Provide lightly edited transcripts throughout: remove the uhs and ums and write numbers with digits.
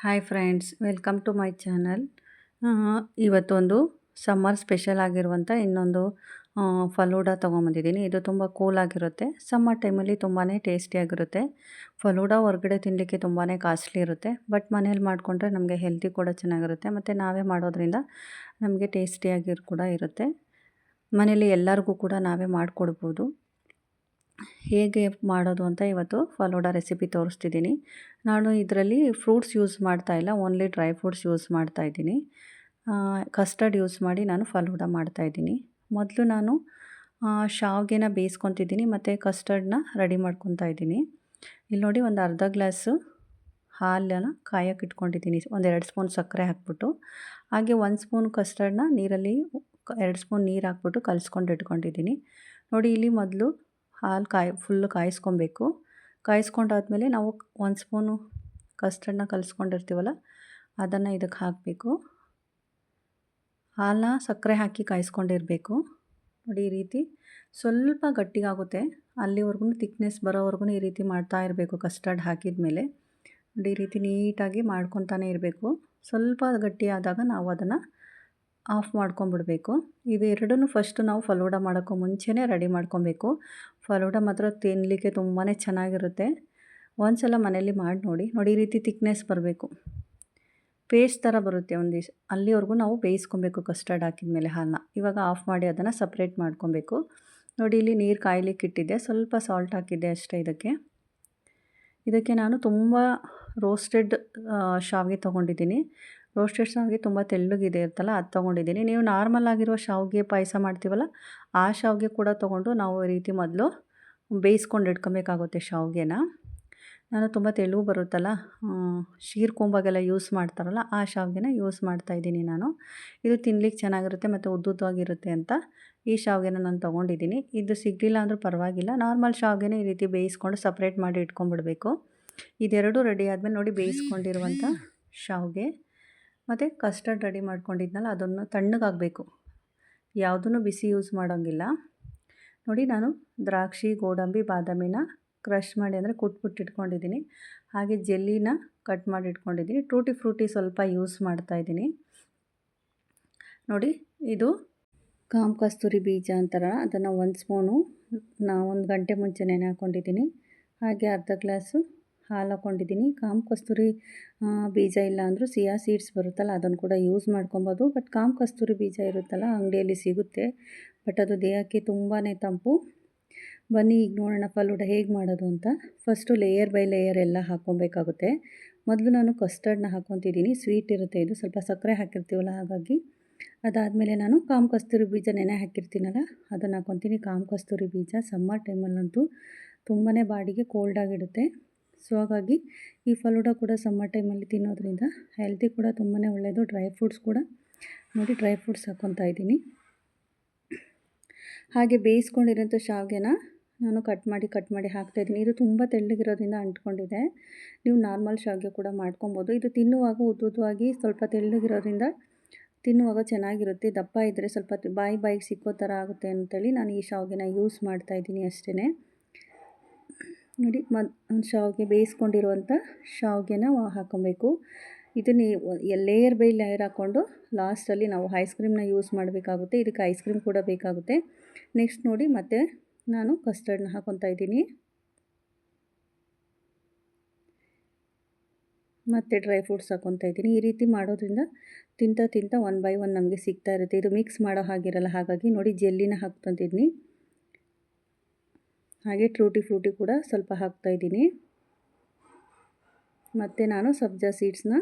Hi friends, welcome to my channel. ಇವತ್ತೊಂದು summer special ಆಗಿರುವಂಥ ಇನ್ನೊಂದು ಫಲೂಡ ತೊಗೊಂಬಂದಿದ್ದೀನಿ. ಇದು ತುಂಬ ಕೂಲಾಗಿರುತ್ತೆ. ಸಮ್ಮರ್ ಟೈಮಲ್ಲಿ ತುಂಬಾ ಟೇಸ್ಟಿಯಾಗಿರುತ್ತೆ. ಫಲೂಡ ಹೊರಗಡೆ ತಿನ್ನಲಿಕ್ಕೆ ತುಂಬಾ ಕಾಸ್ಟ್ಲಿ ಇರುತ್ತೆ. ಬಟ್ ಮನೇಲಿ ಮಾಡಿಕೊಂಡ್ರೆ ನಮಗೆ ಹೆಲ್ತಿ ಕೂಡ ಚೆನ್ನಾಗಿರುತ್ತೆ. ಮತ್ತು ನಾವೇ ಮಾಡೋದ್ರಿಂದ ನಮಗೆ ಟೇಸ್ಟಿಯಾಗಿ ಕೂಡ ಇರುತ್ತೆ. ಮನೇಲಿ ಎಲ್ಲರಿಗೂ ಕೂಡ ನಾವೇ ಮಾಡಿಕೊಡ್ಬೋದು. ಹೇಗೆ ಮಾಡೋದು ಅಂತ ಇವತ್ತು ಫಲೂಡಾ ರೆಸಿಪಿ ತೋರಿಸ್ತಿದ್ದೀನಿ. ನಾನು ಇದರಲ್ಲಿ ಫ್ರೂಟ್ಸ್ ಯೂಸ್ ಮಾಡ್ತಾಯಿಲ್ಲ, ಓನ್ಲಿ ಡ್ರೈ ಫ್ರೂಟ್ಸ್ ಯೂಸ್ ಮಾಡ್ತಾಯಿದ್ದೀನಿ. ಕಸ್ಟರ್ಡ್ ಯೂಸ್ ಮಾಡಿ ನಾನು ಫಲೂಡಾ ಮಾಡ್ತಾಯಿದ್ದೀನಿ. ಮೊದಲು ನಾನು ಶಾವಿಗೆನ ಬೇಯಿಸ್ಕೊತಿದ್ದೀನಿ ಮತ್ತು ಕಸ್ಟರ್ಡನ್ನ ರೆಡಿ ಮಾಡ್ಕೊತಾ ಇದ್ದೀನಿ. ಇಲ್ಲಿ ನೋಡಿ, ಒಂದು ಅರ್ಧ ಗ್ಲಾಸು ಹಾಲನ್ನು ಕಾಯಕ್ಕೆ ಇಟ್ಕೊಂಡಿದ್ದೀನಿ. ಒಂದು 2 ಸ್ಪೂನ್ ಸಕ್ಕರೆ ಹಾಕ್ಬಿಟ್ಟು, ಹಾಗೆ 1 ಸ್ಪೂನ್ ಕಸ್ಟರ್ಡನ್ನ ನೀರಲ್ಲಿ 2 ಸ್ಪೂನ್ ನೀರು ಹಾಕ್ಬಿಟ್ಟು ಕಲಿಸ್ಕೊಂಡು ಇಟ್ಕೊಂಡಿದ್ದೀನಿ. ನೋಡಿ, ಇಲ್ಲಿ ಮೊದಲು ಹಾಲು ಫುಲ್ಲು ಕಾಯಿಸ್ಕೊಬೇಕು. ಕಾಯಿಸ್ಕೊಂಡಾದ್ಮೇಲೆ ನಾವು 1 ಸ್ಪೂನು ಕಸ್ಟರ್ಡನ್ನ ಕಲಿಸ್ಕೊಂಡಿರ್ತೀವಲ್ಲ, ಅದನ್ನು ಇದಕ್ಕೆ ಹಾಕಬೇಕು. ಹಾಲನ್ನ ಸಕ್ಕರೆ ಹಾಕಿ ಕಾಯಿಸ್ಕೊಂಡಿರಬೇಕು. ನೋಡಿ, ಈ ರೀತಿ ಸ್ವಲ್ಪ ಗಟ್ಟಿಗಾಗುತ್ತೆ. ಅಲ್ಲಿವರೆಗೂ ಥಿಕ್ನೆಸ್ ಬರೋವರೆಗೂ ಈ ರೀತಿ ಮಾಡ್ತಾ ಇರಬೇಕು. ಕಸ್ಟರ್ಡ್ ಹಾಕಿದ ಮೇಲೆ ನೋಡಿ, ಈ ರೀತಿ ನೀಟಾಗಿ ಮಾಡ್ಕೊತಾನೆ ಇರಬೇಕು. ಸ್ವಲ್ಪ ಗಟ್ಟಿಯಾದಾಗ ನಾವು ಅದನ್ನು ಆಫ್ ಮಾಡ್ಕೊಂಬಿಡಬೇಕು. ಇವೆರಡನ್ನೂ ಫಸ್ಟು ನಾವು ಫಲೂಡಾ ಮಾಡೋಕ್ಕೂ ಮುಂಚೆನೇ ರೆಡಿ ಮಾಡ್ಕೊಬೇಕು. ಫಲೂಡಾ ಮಾತ್ರ ತಿನ್ನಲಿಕ್ಕೆ ತುಂಬಾ ಚೆನ್ನಾಗಿರುತ್ತೆ. ಒಂದು ಸಲ ಮನೇಲಿ ಮಾಡಿ ನೋಡಿ. ನೋಡಿ, ಈ ರೀತಿ ಥಿಕ್ನೆಸ್ ಬರಬೇಕು. ಪೇಸ್ಟ್ ಥರ ಬರುತ್ತೆ ಒಂದಿವ್ಸ. ಅಲ್ಲಿವರೆಗೂ ನಾವು ಬೇಯಿಸ್ಕೊಬೇಕು ಕಸ್ಟರ್ಡ್ ಹಾಕಿದ ಮೇಲೆ ಹಾಲನ್ನ. ಇವಾಗ ಆಫ್ ಮಾಡಿ ಅದನ್ನು ಸಪ್ರೇಟ್ ಮಾಡ್ಕೊಬೇಕು. ನೋಡಿ, ಇಲ್ಲಿ ನೀರು ಕಾಯ್ಲಿಕ್ಕೆ ಇಟ್ಟಿದ್ದೆ. ಸ್ವಲ್ಪ ಸಾಲ್ಟ್ ಹಾಕಿದ್ದೆ ಅಷ್ಟೇ ಇದಕ್ಕೆ ನಾನು ತುಂಬ ರೋಸ್ಟೆಡ್ ಶಾವಿಗೆ ತೊಗೊಂಡಿದ್ದೀನಿ. ರೋಸ್ಟೆಡ್ ಶಾವಿಗೆ ತುಂಬ ತೆಳ್ಳಗಿದೆ ಇರುತ್ತಲ್ಲ, ಅದು ತೊಗೊಂಡಿದ್ದೀನಿ. ನೀವು ನಾರ್ಮಲ್ ಆಗಿರುವ ಶಾವಿಗೆ ಪಾಯಸ ಮಾಡ್ತೀವಲ್ಲ, ಆ ಶಾವಿಗೆ ಕೂಡ ತೊಗೊಂಡು ನಾವು ಈ ರೀತಿ ಮೊದಲು ಬೇಯಿಸ್ಕೊಂಡು ಇಟ್ಕೊಬೇಕಾಗುತ್ತೆ ಶಾವಿಗೆನ. ನಾನು ತುಂಬ ತೆಳು ಬರುತ್ತಲ್ಲ, ಶೀರ್ಕೊಂಬಾಗೆಲ್ಲ ಯೂಸ್ ಮಾಡ್ತಾರಲ್ಲ, ಆ ಶಾವಿಗೆನ ಯೂಸ್ ಮಾಡ್ತಾಯಿದ್ದೀನಿ ನಾನು. ಇದು ತಿನ್ಲಿಕ್ಕೆ ಚೆನ್ನಾಗಿರುತ್ತೆ ಮತ್ತು ಉದ್ದುದ್ದಾಗಿರುತ್ತೆ ಅಂತ ಈ ಶಾವಿಗೆನ ನಾನು ತೊಗೊಂಡಿದ್ದೀನಿ. ಇದು ಸಿಗಲಿಲ್ಲ ಅಂದರೂ ಪರವಾಗಿಲ್ಲ, ನಾರ್ಮಲ್ ಶಾವಿಗೆನ ಈ ರೀತಿ ಬೇಯಿಸ್ಕೊಂಡು ಸಪ್ರೇಟ್ ಮಾಡಿ ಇಟ್ಕೊಂಡ್ಬಿಡ್ಬೇಕು. ಇದೆರಡು ರೆಡಿ ಆದಮೇಲೆ ನೋಡಿ, ಬೇಯಿಸ್ಕೊಂಡಿರುವಂಥ ಶಾವಿಗೆ ಮತ್ತು ಕಸ್ಟರ್ಡ್ ರೆಡಿ ಮಾಡ್ಕೊಂಡಿದ್ನಲ್ಲ, ಅದನ್ನು ತಣ್ಣಗಾಗಬೇಕು. ಯಾವುದನ್ನು ಬಿಸಿ ಯೂಸ್ ಮಾಡೋಂಗಿಲ್ಲ. ನೋಡಿ, ನಾನು ದ್ರಾಕ್ಷಿ, ಗೋಡಂಬಿ, ಬಾದಾಮಿನ ಕ್ರಷ್ ಮಾಡಿ ಅಂದರೆ ಕುಟ್ಬಿಟ್ಟು ಇಟ್ಕೊಂಡಿದ್ದೀನಿ. ಹಾಗೆ ಜೆಲ್ಲಿನ ಕಟ್ ಮಾಡಿ ಇಟ್ಕೊಂಡಿದ್ದೀನಿ. ಟೂಟಿ ಫ್ರೂಟಿ ಸ್ವಲ್ಪ ಯೂಸ್ ಮಾಡ್ತಾಯಿದ್ದೀನಿ. ನೋಡಿ, ಇದು ಕಾಮ ಕಸ್ತೂರಿ ಬೀಜ ಅಂತಾರ, ಅದನ್ನು 1 ಸ್ಪೂನು 1 ಗಂಟೆ ಮುಂಚೆ ನೆನೆ ಹಾಕ್ಕೊಂಡಿದ್ದೀನಿ. ಹಾಗೆ ಅರ್ಧ ಗ್ಲಾಸು ಹಾಲು ಹಾಕ್ಕೊಂಡಿದ್ದೀನಿ. ಕಾಮ ಕಸ್ತೂರಿ ಬೀಜ ಇಲ್ಲ ಅಂದರೂ ಸಿಯಾ ಸೀಡ್ಸ್ ಬರುತ್ತಲ್ಲ, ಅದನ್ನು ಕೂಡ ಯೂಸ್ ಮಾಡ್ಕೊಬೋದು. ಬಟ್ ಕಾಮ ಕಸ್ತೂರಿ ಬೀಜ ಇರುತ್ತಲ್ಲ, ಅಂಗಡಿಯಲ್ಲಿ ಸಿಗುತ್ತೆ. ಬಟ್ ಅದು ದೇಹಕ್ಕೆ ತುಂಬಾ ತಂಪು. ಬನ್ನಿ ಈಗ ನೋಡೋಣ ಫಲೂಡ ಹೇಗೆ ಮಾಡೋದು ಅಂತ. ಫಸ್ಟು ಲೇಯರ್ ಬೈ ಲೇಯರ್ ಎಲ್ಲ ಹಾಕ್ಕೊಬೇಕಾಗುತ್ತೆ. ಮೊದಲು ನಾನು ಕಸ್ಟರ್ಡ್ನ ಹಾಕ್ಕೊತಿದ್ದೀನಿ. ಸ್ವೀಟ್ ಇರುತ್ತೆ ಇದು, ಸ್ವಲ್ಪ ಸಕ್ಕರೆ ಹಾಕಿರ್ತೀವಲ್ಲ ಹಾಗಾಗಿ. ಅದಾದಮೇಲೆ ನಾನು ಕಾಮ ಕಸ್ತೂರಿ ಬೀಜ ನೆನೆ ಹಾಕಿರ್ತೀನಲ್ಲ, ಅದನ್ನು ಹಾಕ್ಕೊತೀನಿ. ಕಾಮ ಕಸ್ತೂರಿ ಬೀಜ ಸಮ್ಮರ್ ಟೈಮಲ್ಲಂತೂ ತುಂಬಾ ಬಾಡಿಗೆ ಕೋಲ್ಡಾಗಿಡುತ್ತೆ. ಸೊ ಹಾಗಾಗಿ ಈ ಫಲೂಡ ಕೂಡ ಸಮ್ಮರ್ ಟೈಮಲ್ಲಿ ತಿನ್ನೋದ್ರಿಂದ ಹೆಲ್ತಿ ಕೂಡ ತುಂಬಾ ಒಳ್ಳೆಯದು. ಡ್ರೈ ಫ್ರೂಟ್ಸ್ ಕೂಡ ನೋಡಿ, ಡ್ರೈ ಫ್ರೂಟ್ಸ್ ಹಾಕ್ಕೊತಾ ಇದ್ದೀನಿ. ಹಾಗೆ ಬೇಯಿಸ್ಕೊಂಡಿರೋಂಥ ಶಾವಿಗೆನ ನಾನು ಕಟ್ ಮಾಡಿ ಹಾಕ್ತಾಯಿದ್ದೀನಿ. ಇದು ತುಂಬ ತೆಳ್ಳಗಿರೋದ್ರಿಂದ ಅಂಟ್ಕೊಂಡಿದೆ. ನೀವು ನಾರ್ಮಲ್ ಶಾವಿಗೆ ಕೂಡ ಮಾಡ್ಕೊಬೋದು. ಇದು ತಿನ್ನುವಾಗ ಉದ್ದುದ್ದವಾಗಿ ಸ್ವಲ್ಪ ತೆಳ್ಳಗಿರೋದ್ರಿಂದ ತಿನ್ನುವಾಗ ಚೆನ್ನಾಗಿರುತ್ತೆ. ದಪ್ಪ ಇದ್ದರೆ ಸ್ವಲ್ಪ ಬಾಯಿಗೆ ಸಿಕ್ಕೋ ಥರ ಆಗುತ್ತೆ ಅಂತೇಳಿ ನಾನು ಈ ಶಾವಿಗೆನ ಯೂಸ್ ಮಾಡ್ತಾಯಿದ್ದೀನಿ ಅಷ್ಟೇ. ನೋಡಿ, ಶಾವಿಗೆ ಬೇಯಿಸ್ಕೊಂಡಿರುವಂಥ ಶಾವಿಗೆನ ಹಾಕ್ಕೊಬೇಕು. ಇದನ್ನು ಲೇಯರ್ ಬೈ ಲೇಯರ್ ಹಾಕ್ಕೊಂಡು ಲಾಸ್ಟಲ್ಲಿ ನಾವು ಐಸ್ ಕ್ರೀಮ್ನ ಯೂಸ್ ಮಾಡಬೇಕಾಗುತ್ತೆ. ಇದಕ್ಕೆ ಐಸ್ ಕ್ರೀಮ್ ಕೂಡ ಬೇಕಾಗುತ್ತೆ. ನೆಕ್ಸ್ಟ್ ನೋಡಿ, ಮತ್ತೆ ನಾನು ಕಸ್ಟರ್ಡ್ನ ಹಾಕ್ಕೊತಾ ಇದ್ದೀನಿ. ಮತ್ತು ಡ್ರೈ ಫ್ರೂಟ್ಸ್ ಹಾಕ್ಕೊತಾ ಇದ್ದೀನಿ. ಈ ರೀತಿ ಮಾಡೋದ್ರಿಂದ ತಿಂತ 1 ಬೈ 1 ನಮಗೆ ಸಿಗ್ತಾ ಇರುತ್ತೆ. ಇದು ಮಿಕ್ಸ್ ಮಾಡೋ ಹಾಗಿರಲ್ಲ. ಹಾಗಾಗಿ ನೋಡಿ, ಜೆಲ್ಲಿನ ಹಾಕ್ಕೊತಿದ್ದೀನಿ. ಹಾಗೆ ಟೂಟಿ ಫ್ರೂಟಿ ಕೂಡ ಸ್ವಲ್ಪ ಹಾಕ್ತಾಯಿದ್ದೀನಿ. ಮತ್ತು ನಾನು ಸಬ್ಜಾ ಸೀಡ್ಸ್ನ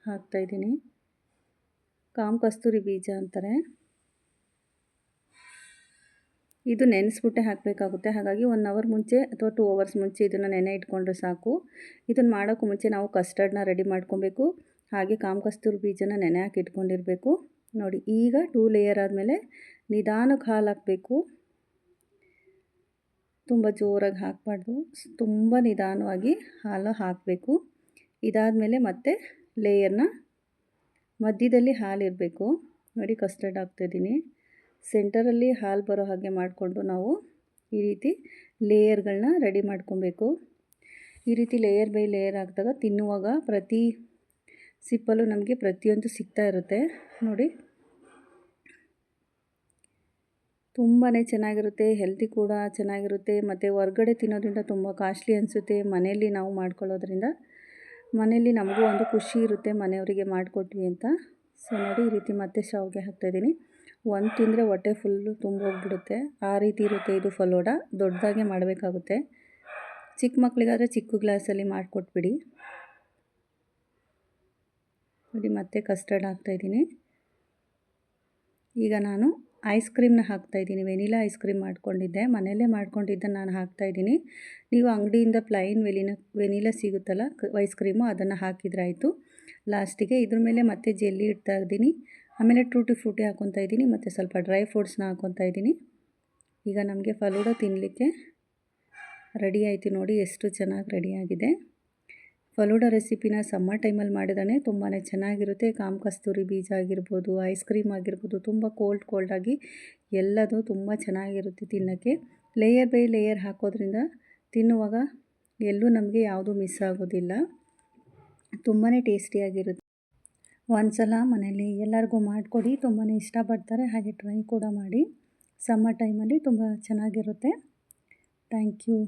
ಹಾಕ್ತಾಯಿದ್ದೀನಿ. ಕಾಮ ಕಸ್ತೂರಿ ಬೀಜ ಅಂತಾರೆ. ಇದು ನೆನೆಸ್ಬಿಟ್ಟೆ ಹಾಕಬೇಕಾಗುತ್ತೆ. ಹಾಗಾಗಿ 1 ಅವರ್ ಮುಂಚೆ ಅಥವಾ 2 ಅವರ್ಸ್ ಮುಂಚೆ ಇದನ್ನು ನೆನೆ ಇಟ್ಕೊಂಡ್ರೆ ಸಾಕು. ಇದನ್ನು ಮಾಡೋಕ್ಕೂ ಮುಂಚೆ ನಾವು ಕಸ್ಟರ್ಡ್ನ ರೆಡಿ ಮಾಡ್ಕೊಬೇಕು. ಹಾಗೆ ಕಾಮ ಕಸ್ತೂರಿ ಬೀಜನ ನೆನೆ ಹಾಕಿ ಇಟ್ಕೊಂಡಿರಬೇಕು. ನೋಡಿ, ಈಗ 2 ಲೇಯರ್ ಆದಮೇಲೆ ನಿಧಾನಕ್ಕೆ ಹಾಲು ಹಾಕಬೇಕು. ತುಂಬ ಜೋರಾಗಿ ಹಾಕಬಾರ್ದು, ತುಂಬ ನಿಧಾನವಾಗಿ ಹಾಲು ಹಾಕಬೇಕು. ಇದಾದಮೇಲೆ ಮತ್ತೆ ಲೇಯರ್ನ ಮಧ್ಯದಲ್ಲಿ ಹಾಲಿರಬೇಕು. ನೋಡಿ, ಕಸ್ಟರ್ಡ್ ಹಾಕ್ತಾಯಿದ್ದೀನಿ. ಸೆಂಟರಲ್ಲಿ ಹಾಲು ಬರೋ ಹಾಗೆ ಮಾಡಿಕೊಂಡು ನಾವು ಈ ರೀತಿ ಲೇಯರ್ಗಳನ್ನ ರೆಡಿ ಮಾಡ್ಕೊಬೇಕು. ಈ ರೀತಿ ಲೇಯರ್ ಬೈ ಲೇಯರ್ ಹಾಕಿದಾಗ ತಿನ್ನುವಾಗ ಪ್ರತಿ ಸಿಪ್ಪಲ್ಲೂ ನಮಗೆ ಪ್ರತಿಯೊಂದು ಸಿಗ್ತಾ ಇರುತ್ತೆ ನೋಡಿ. ತುಂಬಾ ಚೆನ್ನಾಗಿರುತ್ತೆ, ಹೆಲ್ತಿ ಕೂಡ ಚೆನ್ನಾಗಿರುತ್ತೆ. ಮತ್ತು ಹೊರ್ಗಡೆ ತಿನ್ನೋದ್ರಿಂದ ತುಂಬ ಕಾಸ್ಟ್ಲಿ ಅನಿಸುತ್ತೆ. ಮನೆಯಲ್ಲಿ ನಾವು ಮಾಡ್ಕೊಳ್ಳೋದ್ರಿಂದ ಮನೆಯಲ್ಲಿ ನಮಗೂ ಒಂದು ಖುಷಿ ಇರುತ್ತೆ, ಮನೆಯವರಿಗೆ ಮಾಡಿಕೊಟ್ವಿ ಅಂತ. ಸೊ ನೋಡಿ, ಈ ರೀತಿ ಮತ್ತೆ ಶಾವಿಗೆ ಹಾಕ್ತಾಯಿದ್ದೀನಿ. ಒಂದು ತಿಂದರೆ ಹೊಟ್ಟೆ ಫುಲ್ಲು ತುಂಬೋಗ್ಬಿಡುತ್ತೆ, ಆ ರೀತಿ ಇರುತ್ತೆ ಇದು ಫಲೂಡ. ದೊಡ್ಡದಾಗೆ ಮಾಡಬೇಕಾಗುತ್ತೆ. ಚಿಕ್ಕ ಮಕ್ಕಳಿಗಾದರೆ ಚಿಕ್ಕ ಗ್ಲಾಸಲ್ಲಿ ಮಾಡಿಕೊಟ್ಬಿಡಿ. ನೋಡಿ, ಮತ್ತೆ ಕಸ್ಟರ್ಡ್ ಹಾಕ್ತಾಯಿದ್ದೀನಿ. ಈಗ ನಾನು ಐಸ್ ಕ್ರೀಮ್ನ ಹಾಕ್ತಾಯಿದ್ದೀನಿ. ವೆನಿಲಾ ಐಸ್ ಕ್ರೀಮ್ ಮಾಡ್ಕೊಂಡಿದ್ದೆ, ಮನೆಯಲ್ಲೇ ಮಾಡ್ಕೊಂಡಿದ್ದನ್ನು ನಾನು ಹಾಕ್ತಾಯಿದ್ದೀನಿ. ನೀವು ಅಂಗಡಿಯಿಂದ ಪ್ಲೈನ್ ವೆನಿಲಾ ಸಿಗುತ್ತಲ್ಲ ಐಸ್ ಕ್ರೀಮು, ಅದನ್ನು ಹಾಕಿದ್ರಾಯಿತು. ಲಾಸ್ಟಿಗೆ ಇದ್ರ ಮೇಲೆ ಮತ್ತೆ ಜೆಲ್ಲಿ ಇಡ್ತಾ ಇದ್ದೀನಿ. ಆಮೇಲೆ ಟೂಟಿ ಫ್ರೂಟಿ ಹಾಕ್ಕೊತಾ ಇದ್ದೀನಿ, ಮತ್ತು ಸ್ವಲ್ಪ ಡ್ರೈ ಫ್ರೂಟ್ಸ್ನ ಹಾಕ್ಕೊತಾ ಇದ್ದೀನಿ. ಈಗ ನಮಗೆ ಫಲೂಡ ತಿನ್ನಲಿಕ್ಕೆ ರೆಡಿ ಆಯಿತು ನೋಡಿ, ಎಷ್ಟು ಚೆನ್ನಾಗಿ ರೆಡಿಯಾಗಿದೆ. ಫಲೂಡ ರೆಸಿಪಿನ ಸಮ್ಮರ್ ಟೈಮಲ್ಲಿ ಮಾಡಿದ್ರೆ ತುಂಬಾ ಚೆನ್ನಾಗಿರುತ್ತೆ. ಕಾಮ ಕಸ್ತೂರಿ ಬೀಜ ಆಗಿರ್ಬೋದು, ಐಸ್ ಕ್ರೀಮ್ ಆಗಿರ್ಬೋದು, ತುಂಬ ಕೋಲ್ಡಾಗಿ ಎಲ್ಲದು ತುಂಬ ಚೆನ್ನಾಗಿರುತ್ತೆ ತಿನ್ನೋಕ್ಕೆ. ಲೇಯರ್ ಬೈ ಲೇಯರ್ ಹಾಕೋದ್ರಿಂದ ತಿನ್ನುವಾಗ ಎಲ್ಲೂ ನಮಗೆ ಯಾವುದೂ ಮಿಸ್ ಆಗೋದಿಲ್ಲ, ತುಂಬಾ ಟೇಸ್ಟಿಯಾಗಿರುತ್ತೆ. ಒಂದ್ಸಲ ಮನೇಲಿ ಎಲ್ಲರಿಗೂ ಮಾಡಿಕೊಡಿ, ತುಂಬಾ ಇಷ್ಟಪಡ್ತಾರೆ. ಹಾಗೆ ಟ್ರೈ ಕೂಡ ಮಾಡಿ, ಸಮ್ಮರ್ ಟೈಮಲ್ಲಿ ತುಂಬ ಚೆನ್ನಾಗಿರುತ್ತೆ. Thank you.